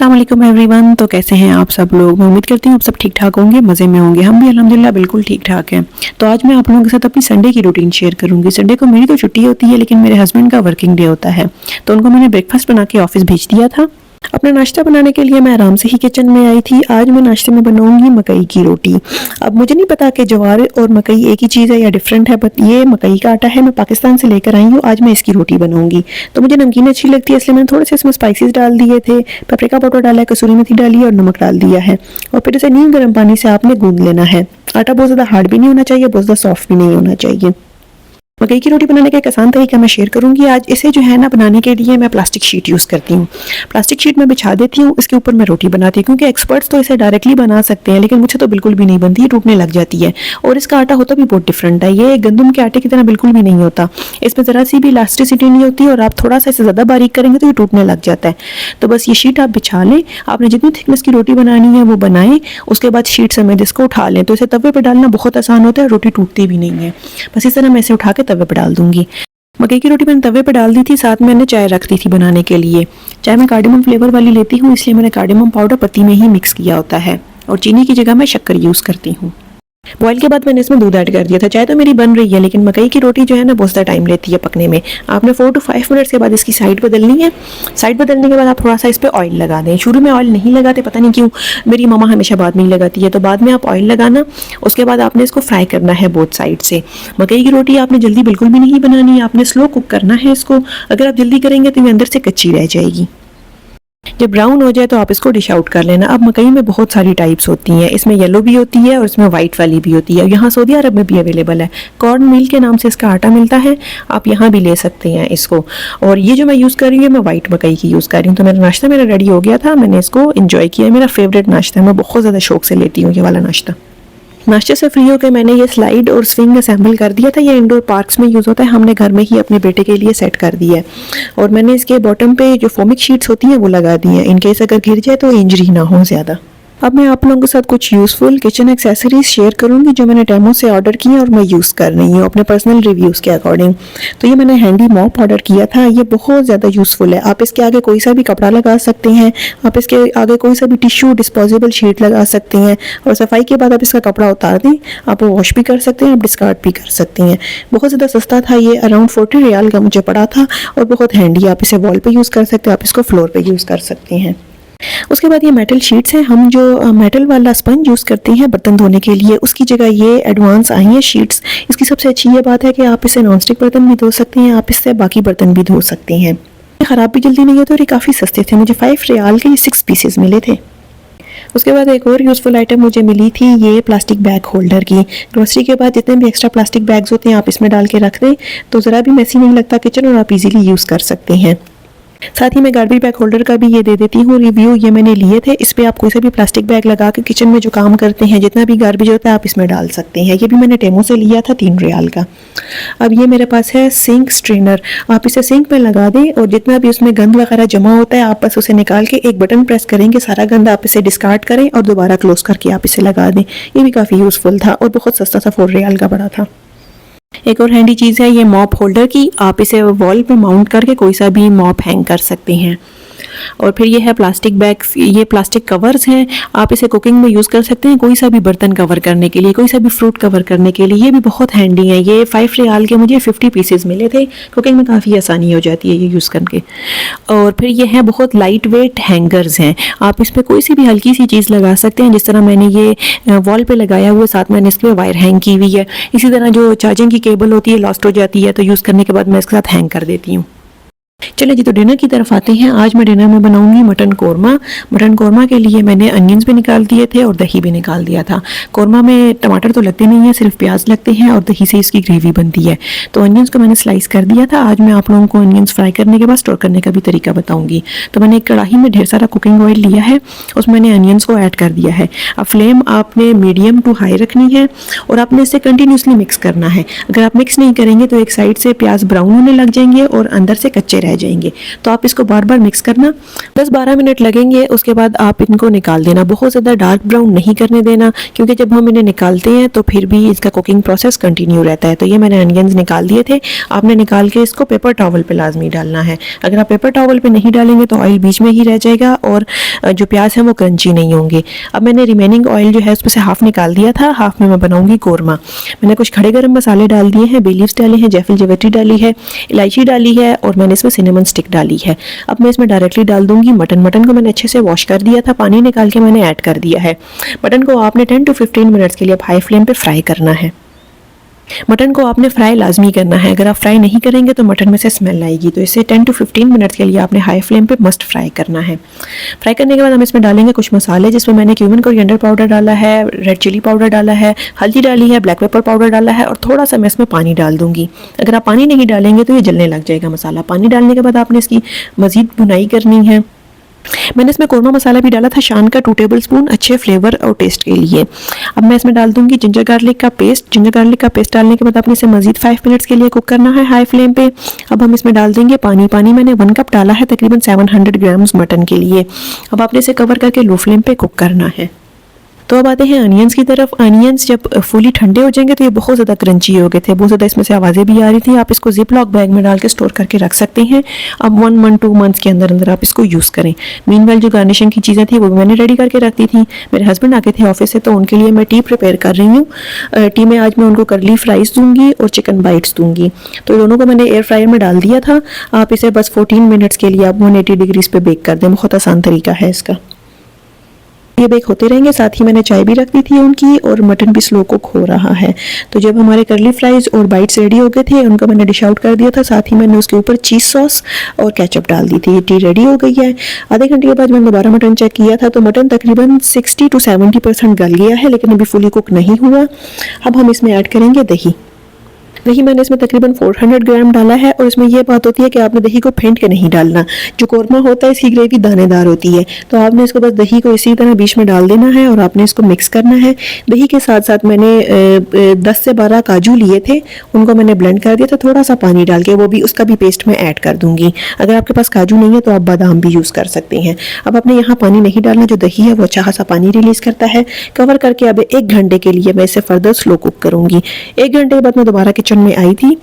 अस्सलाम वालेकुम एवरीवन। तो कैसे हैं आप सब लोग। मैं उम्मीद करती हूँ आप सब ठीक ठाक होंगे, मज़े में होंगे। हम भी अल्हम्दुलिल्लाह बिल्कुल ठीक ठाक हैं। तो आज मैं आप लोगों के साथ अपनी संडे की रूटीन शेयर करूँगी। संडे को मेरी तो छुट्टी होती है, लेकिन मेरे हस्बैंड का वर्किंग डे होता है, तो उनको मैंने ब्रेकफास्ट बना के ऑफिस भेज दिया था। अपना नाश्ता बनाने के लिए मैं आराम से ही किचन में आई थी। आज मैं नाश्ते में बनाऊंगी मकई की रोटी। अब मुझे नहीं पता कि ज्वार और मकई एक ही चीज़ है या डिफरेंट है, बट ये मकई का आटा है, मैं पाकिस्तान से लेकर आई हूँ। आज मैं इसकी रोटी बनाऊंगी। तो मुझे नमकीन अच्छी लगती है, इसलिए मैंने थोड़े से इसमें स्पाइसेस डाल दिए थे, पेपरिका पाउडर डाला है, कसूरी मेथी डाली है और नमक डाल दिया है। और फिर इसे नीम गर्म पानी से आपने गूंद लेना है। आटा बहुत ज़्यादा हार्ड भी नहीं होना चाहिए, बहुत ज़्यादा सॉफ्ट भी नहीं होना चाहिए। मकई की रोटी बनाने का एक आसान तरीका मैं शेयर करूंगी आज। इसे जो है ना बनाने के लिए मैं प्लास्टिक शीट यूज़ करती हूँ। प्लास्टिक शीट में बिछा देती हूँ, इसके ऊपर मैं रोटी बनाती हूँ, क्योंकि एक्सपर्ट्स तो इसे डायरेक्टली बना सकते हैं, लेकिन मुझे तो बिल्कुल भी नहीं बनती, ये टूटने लग जाती है। और इसका आटा होता भी बहुत डिफरेंट है, ये गंदम के आटे की तरह बिल्कुल भी नहीं होता। इसमें ज़रा सी भी इलास्टिसिटी नहीं होती, और आप थोड़ा सा इसे ज़्यादा बारीक करेंगे तो ये टूटने लग जाता है। तो बस ये शीट आप बिछा लें, आपने जितनी थिकनेस की रोटी बनानी है वो बनाएं, उसके बाद शीट समेत इसको उठा लें। तो इसे तवे पर डालना बहुत आसान होता है, रोटी टूटती भी नहीं है। बस इस तरह मैं इसे उठा के तवे पर डाल दूंगी। मकई की रोटी मैंने तवे पर डाल दी थी, साथ में मैंने चाय रख दी थी बनाने के लिए। चाय मैं कार्डेमम फ्लेवर वाली लेती हूँ, इसलिए मैंने कार्डेमम पाउडर पत्ती में ही मिक्स किया होता है, और चीनी की जगह मैं शक्कर यूज़ करती हूँ। बॉयल के बाद मैंने इसमें दूध ऐड कर दिया था। चाय तो मेरी बन रही है, लेकिन मकई की रोटी जो है ना बहुत ज़्यादा टाइम लेती है पकने में। आपने 4 to 5 मिनट्स के बाद इसकी साइड बदलनी है। साइड बदलने के बाद आप थोड़ा सा इस पर ऑयल लगा दें। शुरू में ऑयल नहीं लगाते, पता नहीं क्यों, मेरी मम्मा हमेशा बाद में ही लगाती है। तो बाद में आप ऑयल लगाना, उसके बाद आपने इसको फ्राई करना है बोथ साइड से। मकई की रोटी आपने जल्दी बिल्कुल भी नहीं बनानी है, आपने स्लो कुक करना है इसको। अगर आप जल्दी करेंगे तो ये अंदर से कच्ची रह जाएगी। जब ब्राउन हो जाए तो आप इसको डिश आउट कर लेना। अब मकई में बहुत सारी टाइप्स होती हैं, इसमें येलो भी होती है और इसमें वाइट वाली भी होती है। यहाँ सऊदी अरब में भी अवेलेबल है, कॉर्न मील के नाम से इसका आटा मिलता है, आप यहाँ भी ले सकते हैं इसको। और ये जो मैं यूज़ कर रही हूँ, मैं वाइट मकई की यूज़ कर रही हूँ। तो मेरा नाश्ता मेरा रेडी हो गया था, मैंने इसको इंजॉय किया। मेरा फेवरेट नाश्ता है, मैं बहुत ज़्यादा शौक से लेती हूँ ये वाला नाश्ता। नाश्ते से फ्री होकर मैंने ये स्लाइड और स्विंग असेंबल कर दिया था। ये इंडोर पार्क्स में यूज़ होता है, हमने घर में ही अपने बेटे के लिए सेट कर दिया है। और मैंने इसके बॉटम पे जो फोमिक शीट्स होती हैं वो लगा दी हैं, इनकेस अगर गिर जाए तो इंजरी ना हो ज़्यादा। अब मैं आप लोगों के साथ कुछ यूज़फुल किचन एक्सेसरीज शेयर करूंगी जो मैंने टेमो से ऑर्डर की हैं और मैं यूज़ कर रही हूँ अपने पर्सनल रिव्यूज़ के अकॉर्डिंग। तो ये मैंने हैंडी मॉप ऑर्डर किया था, ये बहुत ज़्यादा यूज़फुल है। आप इसके आगे कोई सा भी कपड़ा लगा सकते हैं, आप इसके आगे कोई सा भी टिश्यू डिस्पोजेबल शीट लगा सकते हैं, और सफाई के बाद आप इसका कपड़ा उतार दें, आप वो वॉश भी कर सकते हैं, आप डिस्कार्ड भी कर सकते हैं। बहुत ज़्यादा सस्ता था, ये अराउंड 40 रियाल का मुझे पड़ा था, और बहुत हैंडी। आप इसे वॉल पर यूज़ कर सकते हैं, आप इसको फ्लोर पर यूज़ कर सकते हैं। उसके बाद ये मेटल शीट्स हैं। हम जो मेटल वाला स्पंज यूज़ करते हैं बर्तन धोने के लिए, उसकी जगह ये एडवांस आई हैं शीट्स। इसकी सबसे अच्छी ये बात है कि आप इसे नॉन स्टिक बर्तन भी धो सकते हैं, आप इससे बाकी बर्तन भी धो सकते हैं। ख़राब भी जल्दी नहीं होते, और ये काफ़ी सस्ते थे, मुझे 5 रियाल के 6 पीसेस मिले थे। उसके बाद एक और यूज़फुल आइटम मुझे मिली थी, ये प्लास्टिक बैग होल्डर की। ग्रोसरी के बाद जितने भी एक्स्ट्रा प्लास्टिक बैग्स होते हैं आप इसमें डाल के रख दें, तो ज़रा भी मैसी नहीं लगता किचन, और आप इजीली यूज़ कर सकते हैं। साथ ही मैं गार्बेज बैग होल्डर का भी ये दे देती हूँ रिव्यू, ये मैंने लिए थे। इस पर आप कोई सा भी प्लास्टिक बैग लगा के किचन में जो काम करते हैं, जितना भी गार्बेज होता है आप इसमें डाल सकते हैं। ये भी मैंने टेमो से लिया था 3 रियाल का। अब ये मेरे पास है सिंक स्ट्रेनर। आप इसे सिंक में लगा दें, और जितना भी उसमें गंद वगैरह जमा होता है आप बस उसे निकाल के एक बटन प्रेस करेंगे, सारा गंद आप इसे डिस्कार्ड करें और दोबारा क्लोज करके आप इसे लगा दें। ये भी काफ़ी यूज़फुल था और बहुत सस्ता था, 4 रियाल का पड़ा था। एक और हैंडी चीज़ है ये मॉप होल्डर की। आप इसे वॉल पे माउंट करके कोई सा भी मॉप हैंग कर सकते हैं। और फिर ये है प्लास्टिक बैग्स, ये प्लास्टिक कवर्स हैं, आप इसे कुकिंग में यूज़ कर सकते हैं, कोई सा भी बर्तन कवर करने के लिए, कोई सा भी फ्रूट कवर करने के लिए। ये भी बहुत हैंडी है। ये 5 रियाल के मुझे 50 पीसेस मिले थे, कुकिंग में काफ़ी आसानी हो जाती है ये यूज़ करके। और फिर ये है बहुत लाइट वेट हैंगर्स हैं, आप इस पर कोई सी भी हल्की सी चीज़ लगा सकते हैं। जिस तरह मैंने ये वॉल पर लगाया हुआ, साथ मैंने इसके वायर हैंग की हुई है। इसी तरह जो चार्जिंग की केबल होती है लॉस्ट हो जाती है, तो यूज़ करने के बाद मैं इसके साथ हैंग कर देती हूँ। चलिए जी, तो डिनर की तरफ आते हैं। आज मैं डिनर में बनाऊंगी मटन कोरमा। मटन कोरमा के लिए मैंने अनियंस भी निकाल दिए थे और दही भी निकाल दिया था। कोरमा में टमाटर तो लगते नहीं हैं, सिर्फ प्याज लगते हैं, और दही से इसकी ग्रेवी बनती है। तो अनियंस को मैंने स्लाइस कर दिया था। आज मैं आप लोगों को अनियंस फ्राई करने के बाद स्टोर करने का भी तरीका बताऊंगी। तो मैंने एक कढ़ाई में ढेर सारा कुकिंग ऑयल लिया है, उसमें मैंने अनियंस को ऐड कर दिया है। अब फ्लेम आपने मीडियम टू हाई रखनी है, और आपने इसे कंटिन्यूसली मिक्स करना है। अगर आप मिक्स नहीं करेंगे तो एक साइड से प्याज ब्राउन होने लग जाएंगे और अंदर से कच्चे रह रह जाएंगे। तो आप इसको बार बार मिक्स करना, 10-12 मिनट लगेंगे, उसके बाद आप इनको निकाल देना। बहुत ज़्यादा डार्क ब्राउन नहीं करने देना, क्योंकि जब हम इन्हें निकालते हैं तो फिर भी इसका कुकिंग प्रोसेस कंटिन्यू रहता है। तो ये मैंने अनियंस निकाल दिए थे। आपने निकाल के इसको पेपर टॉवल पे लाजमी डालना है। अगर आप पेपर टॉवल पे नहीं डालेंगे तो ऑयल बीच में ही रह जाएगा और जो प्याज है वो क्रंची नहीं होंगे। अब मैंने रिमेनिंग ऑयल जो है उसमें से हाफ निकाल दिया था, हाफ में मैं बनाऊंगी कोरमा। मैंने कुछ खड़े गरम मसाले डाल दिए हैं, बे लीव्स डाले हैं, जायफल जावित्री डाली है, इलायची डाली है और मैंने इसमें सिनेमन स्टिक डाली है। अब मैं इसमें डायरेक्टली डाल दूंगी मटन को मैंने अच्छे से वॉश कर दिया था, पानी निकाल के मैंने ऐड कर दिया है। मटन को आपने 10 to 15 मिनट्स के लिए हाई फ्लेम पे फ्राई करना है। मटन को आपने फ्राई लाजमी करना है, अगर आप फ्राई नहीं करेंगे तो मटन में से स्मेल आएगी। तो इसे 10 to 15 मिनट्स के लिए आपने हाई फ्लेम पे मस्ट फ्राई करना है। फ्राई करने के बाद हम इसमें डालेंगे कुछ मसाले, जिसमें मैंने क्यूमिन कोरिएंडर पाउडर डाला है, रेड चिली पाउडर डाला है, हल्दी डाली है, ब्लैक पेपर पाउडर डाला है और थोड़ा सा मैं इसमें पानी डाल दूंगी। अगर आप पानी नहीं डालेंगे तो ये जलने लग जाएगा मसाला। पानी डालने के बाद आपने इसकी मज़ीद भुनाई करनी है। मैंने इसमें कोरमा मसाला भी डाला था, शान का 2 टेबलस्पून, अच्छे फ्लेवर और टेस्ट के लिए। अब मैं इसमें डाल दूंगी जिंजर गार्लिक का पेस्ट। जिंजर गार्लिक का पेस्ट डालने के बाद आपने इसे मजीद 5 मिनट्स के लिए कुक करना है हाई फ्लेम पे। अब हम इसमें डाल देंगे पानी। पानी मैंने 1 कप डाला है, तकरीबन 700 ग्राम्स मटन के लिए। अब आपने इसे कवर करके लो फ्लेम पे कुक करना है। तो अब आते हैं अनियंस की तरफ। अनियंस जब फुली ठंडे हो जाएंगे तो ये बहुत ज़्यादा क्रंची हो गए थे, बहुत ज़्यादा इसमें से आवाज़ें भी आ रही थी। आप इसको जिप लॉक बैग में डाल के स्टोर करके रख सकते हैं। अब 1-2 मंथ्स के अंदर अंदर आप इसको यूज़ करें। मीनवाइल जो गार्निशिंग की चीज़ें थी वो मैंने रेडी करके रखती थी। मेरे हस्बैंड आके थे ऑफिस से, तो उनके लिए मैं टी प्रिपेयर कर रही हूँ। टी में आज मैं उनको करली फ्राइज़ दूंगी और चिकन बाइट्स दूंगी। तो दोनों को मैंने एयर फ्रायर में डाल दिया था। आप इसे बस 14 मिनट्स के लिए आप 180 डिग्रीज पे बेक कर दें। बहुत आसान तरीका है इसका। ये बेक होते रहेंगे। साथ ही मैंने चाय भी रख दी थी उनकी और मटन भी स्लो कुक हो रहा है। तो जब हमारे करली फ्राइज और बाइट्स रेडी हो गए थे, उनको मैंने डिश आउट कर दिया था। साथ ही मैंने उसके ऊपर चीज़ सॉस और केचप डाल दी थी। टी रेडी हो गई है। आधे घंटे के बाद मैंने दोबारा मटन चेक किया था तो मटन तकरीबन 60 to 70% गल गया है, लेकिन अभी फुली कुक नहीं हुआ। अब हम इसमें ऐड करेंगे दही। दही मैंने इसमें तकरीबन 400 ग्राम डाला है और इसमें यह बात होती है कि आपने दही को फेंट के नहीं डालना। जो कोरमा होता है इसकी ग्रेवी दानेदार होती है, तो आपने इसको बस दही को इसी तरह बीच में डाल देना है और आपने इसको मिक्स करना है। दही के साथ साथ मैंने 10 से 12 काजू लिए थे, उनको मैंने ब्लेंड कर दिया था थोड़ा सा पानी डाल के, वो भी उसका भी पेस्ट मैं ऐड कर दूंगी। अगर आपके पास काजू नहीं है तो आप बादाम भी यूज़ कर सकते हैं। अब आपने यहाँ पानी नहीं डालना, जो दही है वो अच्छा खासा पानी रिलीज़ करता है। कवर करके अब 1 घंटे के लिए मैं इसे फर्दर स्लो कुक करूँगी। 1 घंटे के बाद मैं दोबारा किचन में आई थी।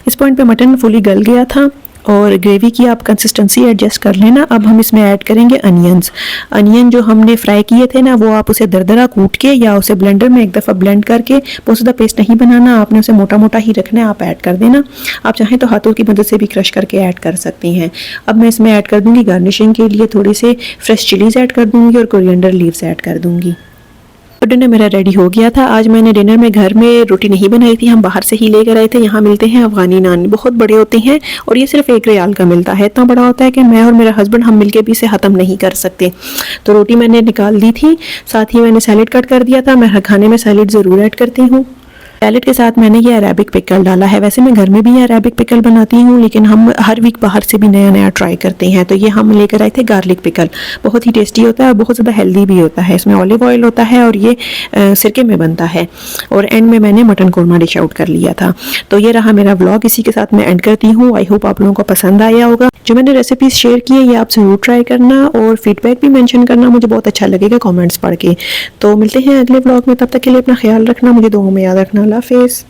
इस पॉइंट पे मटन फुली गल गया था और ग्रेवी की आप कंसिस्टेंसी एडजस्ट कर लेना। अब हम इसमें ऐड करेंगे अनियंस। अनियन जो हमने फ्राई किए थे ना, वो आप उसे दरदरा कूट के या उसे ब्लेंडर में एक दफ़ा ब्लेंड करके, बहुत ज़्यादा पेस्ट नहीं बनाना, आपने उसे मोटा मोटा ही रखना है, आप ऐड कर देना। आप चाहें तो हाथों की मदद से भी क्रश करके ऐड कर सकती हैं। अब मैं इसमें ऐड कर दूंगी गार्निशिंग के लिए थोड़ी से फ्रेश चिलीज ऐड कर दूंगी और कोरिएंडर लीव्स ऐड कर दूंगी। तो डिनर मेरा रेडी हो गया था। आज मैंने डिनर में घर में रोटी नहीं बनाई थी, हम बाहर से ही लेकर आए थे। यहाँ मिलते हैं अफगानी नान, बहुत बड़े होते हैं और ये सिर्फ 1 रियाल का मिलता है। इतना बड़ा होता है कि मैं और मेरा हस्बैंड हम मिलके भी इसे ख़त्म नहीं कर सकते। तो रोटी मैंने निकाल दी थी, साथ ही मैंने सैलेड कट कर दिया था। मैं हर खाने में सैलेड ज़रूर ऐड करती हूँ। सैलेड के साथ मैंने ये अरेबिक पिकल डाला है। वैसे मैं घर में भी ये अरेबिक पिकल बनाती हूँ, लेकिन हम हर वीक बाहर से भी नया नया ट्राई करते हैं। तो ये हम लेकर आए थे गार्लिक पिकल, बहुत ही टेस्टी होता है और बहुत ज़्यादा हेल्दी भी होता है। इसमें ऑलिव ऑयल होता है और ये सिरके में बनता है। और एंड में मैंने मटन कोरमा डिश आउट कर लिया था। तो ये रहा मेरा व्लॉग, इसी के साथ मैं एंड करती हूँ। आई होप आप लोगों को पसंद आया होगा। जो मैंने रेसिपीज शेयर की है ये आप ज़रूर ट्राई करना और फीडबैक भी मेंशन करना, मुझे बहुत अच्छा लगेगा कमेंट्स पढ़ के। तो मिलते हैं अगले व्लॉग में, तब तक के लिए अपना ख्याल रखना, मुझे दुआओं में याद रखना। अल्लाह हाफिज़।